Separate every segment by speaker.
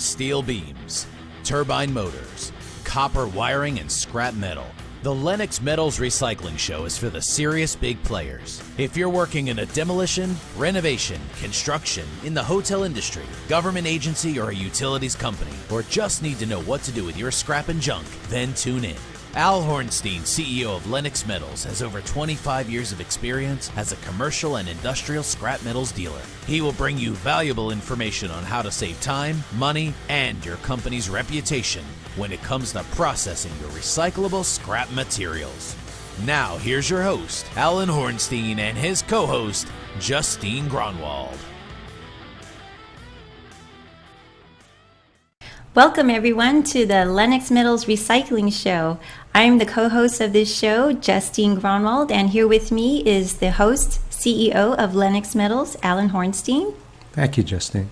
Speaker 1: steel beams, turbine motors, copper wiring, and scrap metal. The Lenox Metals Recycling Show is for the serious big players. If you're working in a demolition, renovation, construction, in the hotel industry, government agency, or a utilities company, or just need to know what to do with your scrap and junk, then tune in. Al Hornstein, CEO of Lenox Metals, has over 25 years of experience as a commercial and industrial scrap metals dealer. He will bring you valuable information on how to save time, money, and your company's reputation when it comes to processing your recyclable scrap materials. Now, here's your host, Alan Hornstein, and his co-host, Justine Gronwald.
Speaker 2: Welcome, everyone, to the Lenox Metals Recycling Show. I'm the co-host of this show, Justine Gronwald, and here with me is the host, CEO of Lenox Metals, Alan Hornstein.
Speaker 3: Thank you, Justine.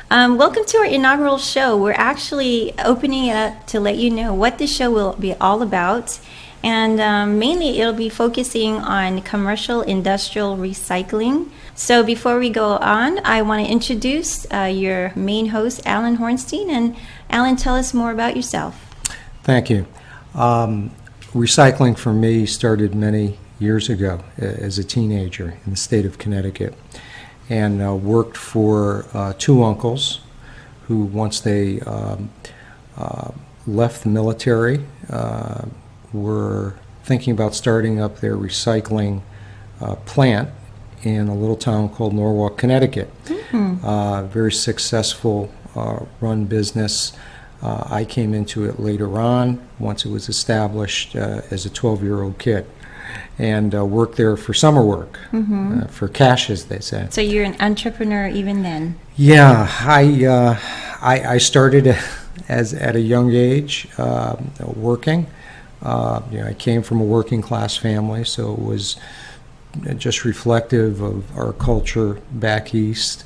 Speaker 2: Welcome to our inaugural show. We're actually opening it up to let you know what the show will be all about. And mainly it'll be focusing on commercial industrial recycling. So before we go on, I want to introduce your main host, Alan Hornstein. And Alan, tell us more about yourself.
Speaker 3: Thank you. Recycling for me started many years ago as a teenager in the state of Connecticut, and worked for two uncles who, once they left the military, were thinking about starting up their recycling plant in a little town called Norwalk, Connecticut. Mm-hmm. Very successful run business. I came into it later on, once it was established, as a 12-year-old kid, and worked there for summer work, for cash, as they say.
Speaker 2: So you're an entrepreneur even then?
Speaker 3: Yeah, I started at a young age working. I came from a working class family, so it was just reflective of our culture back east.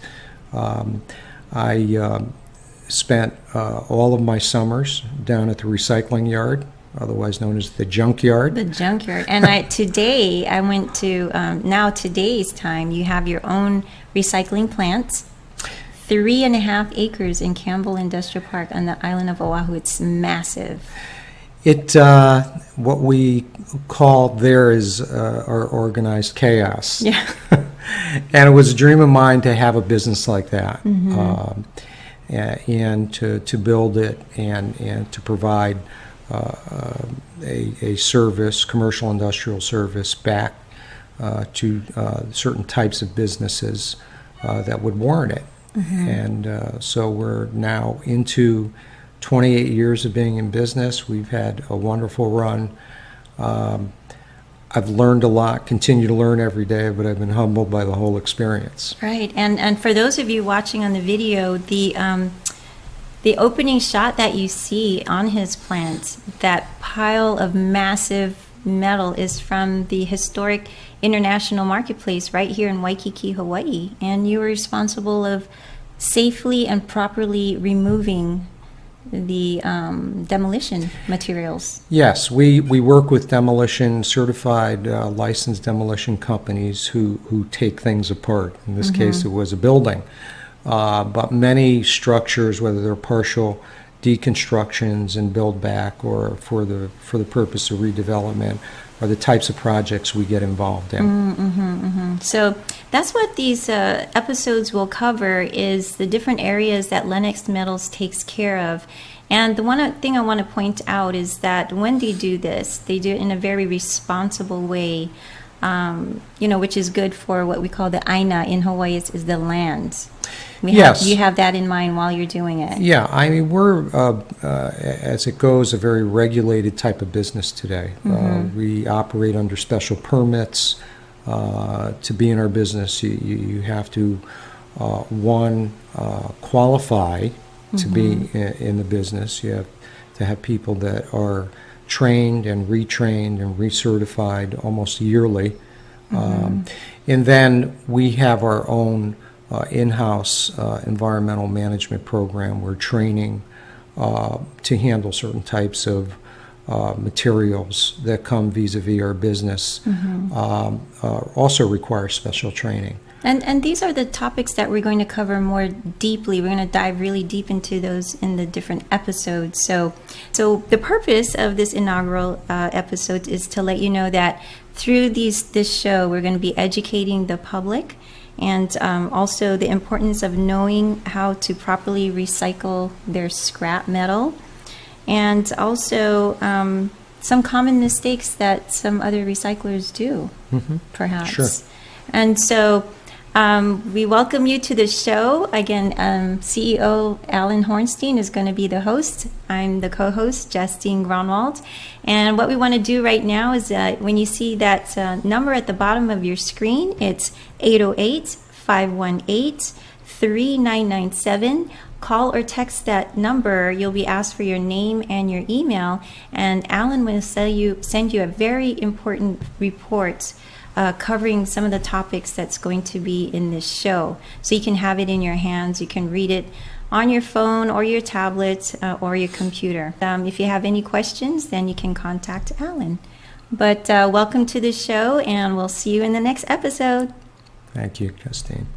Speaker 3: I spent all of my summers down at the recycling yard, otherwise known as the junkyard.
Speaker 2: The junkyard. And today I went to, now today's time, you have your own recycling plant, 3.5 acres in Campbell Industrial Park on the island of Oahu. It's massive. What
Speaker 3: we call there is our organized chaos.
Speaker 2: Yeah.
Speaker 3: And it was a dream of mine to have a business like that, and to build it and to provide a service, commercial industrial service, back to certain types of businesses that would warrant it. And so we're now into 28 years of being in business. We've had a wonderful run. I've learned a lot, continue to learn every day, but I've been humbled by the whole experience.
Speaker 2: Right, and for those of you watching on the video, the opening shot that you see on his plant, that pile of massive metal, is from the historic International Marketplace right here in Waikiki, Hawaii, and you were responsible of safely and properly removing the demolition materials.
Speaker 3: Yes, we work with demolition certified licensed demolition companies who take things apart. In this case, it was a building, but many structures, whether they're partial deconstructions and build back or for the purpose of redevelopment, are the types of projects we get involved in.
Speaker 2: So that's what these episodes will cover, is the different areas that Lenox Metals takes care of. And the one thing I want to point out is that when they do this, they do it in a very responsible way, which is good for what we call the aina in Hawaii, is the land. You have that in mind while you're doing it.
Speaker 3: Yeah, I mean, we're, as it goes, a very regulated type of business today. We operate under special permits. To be in our business, you have to, qualify to be in the business. You have to have people that are trained and retrained and recertified almost yearly. And then we have our own in-house environmental management program. We're training to handle certain types of materials that come vis-a-vis our business. Also require special training.
Speaker 2: And these are the topics that we're going to cover more deeply. We're going to dive really deep into those in the different episodes. So the purpose of this inaugural episode is to let you know that through this show, we're going to be educating the public, and also the importance of knowing how to properly recycle their scrap metal, and also some common mistakes that some other recyclers do, perhaps.
Speaker 3: Sure.
Speaker 2: And so we welcome you to the show. Again, CEO Alan Hornstein is going to be the host. I'm the co-host, Justine Gronwald. And what we want to do right now is that when you see that number at the bottom of your screen, it's 808-518-3997. Call or text that number. You'll be asked for your name and your email, and Alan will send you a very important report covering some of the topics that's going to be in this show. So you can have it in your hands. You can read it on your phone or your tablet or your computer. If you have any questions, then you can contact Alan. But welcome to the show, and we'll see you in the next episode.
Speaker 3: Thank you, Justine.